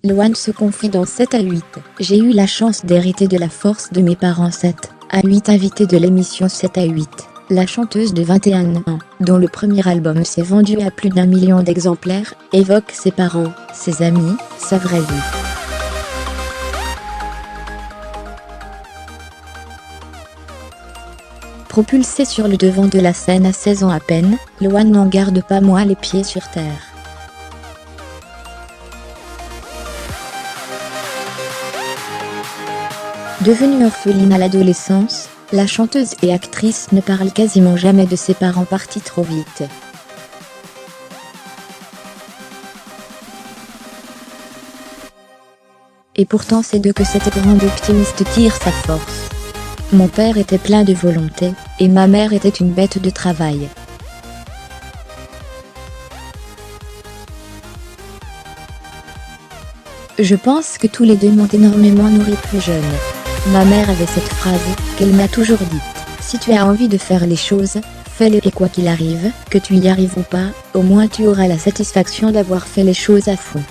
Loane se confie dans 7 à 8. J'ai eu la chance d'hériter de la force de mes parents. 7 à 8 invitée de l'émission 7 à 8. La chanteuse de 21 ans, dont le premier album s'est vendu à plus d'1 million d'exemplaires, évoque ses parents, ses amis, sa vraie vie. Propulsée sur le devant de la scène à 16 ans à peine, Loane n'en garde pas moins les pieds sur terre. Devenue orpheline à l'adolescence, la chanteuse et actrice ne parle quasiment jamais de ses parents partis trop vite. Et pourtant c'est de que cette grande optimiste tire sa force. Mon père était plein de volonté, et ma mère était une bête de travail. Je pense que tous les deux m'ont énormément nourri plus jeune. Ma mère avait cette phrase, qu'elle m'a toujours dite. Si tu as envie de faire les choses, fais-les et quoi qu'il arrive, que tu y arrives ou pas, au moins tu auras la satisfaction d'avoir fait les choses à fond.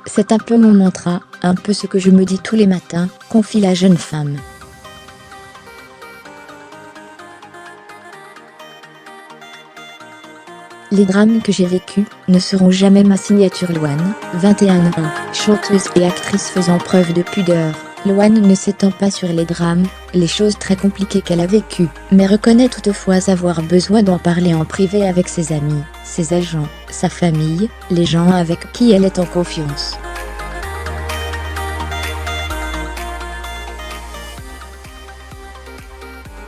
C'est un peu mon mantra, un peu ce que je me dis tous les matins, confie la jeune femme. Les drames que j'ai vécus ne seront jamais ma signature. Loane, 21 ans, chanteuse et actrice faisant preuve de pudeur. Loane ne s'étend pas sur les drames, les choses très compliquées qu'elle a vécues, mais reconnaît toutefois avoir besoin d'en parler en privé avec ses amis, ses agents, sa famille, les gens avec qui elle est en confiance.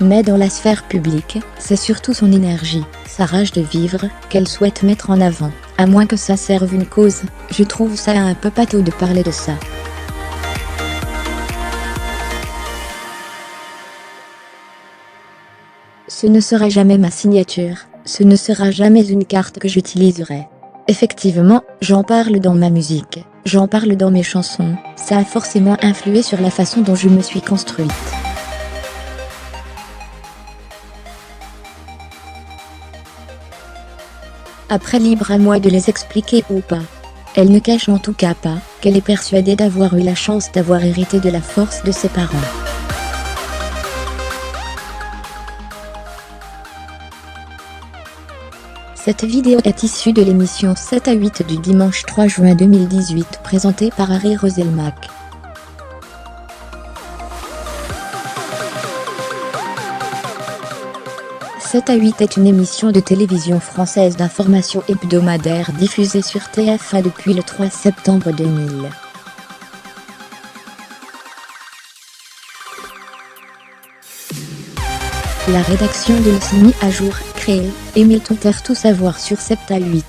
Mais dans la sphère publique, c'est surtout son énergie, sa rage de vivre, qu'elle souhaite mettre en avant. À moins que ça serve une cause, je trouve ça un peu pâteau de parler de ça. Ce ne sera jamais ma signature, ce ne sera jamais une carte que j'utiliserai. Effectivement, j'en parle dans ma musique, j'en parle dans mes chansons, ça a forcément influé sur la façon dont je me suis construite. Après libre à moi de les expliquer ou pas. Elle ne cache en tout cas pas qu'elle est persuadée d'avoir eu la chance d'avoir hérité de la force de ses parents. Cette vidéo est issue de l'émission 7 à 8 du dimanche 3 juin 2018 présentée par Harry Roselmack. « 7 à 8 est une émission de télévision française d'information hebdomadaire diffusée sur TF1 depuis le 3 septembre 2000. La rédaction de Le Mis à jour, créée, Émile Touter. Tout savoir sur 7 à 8.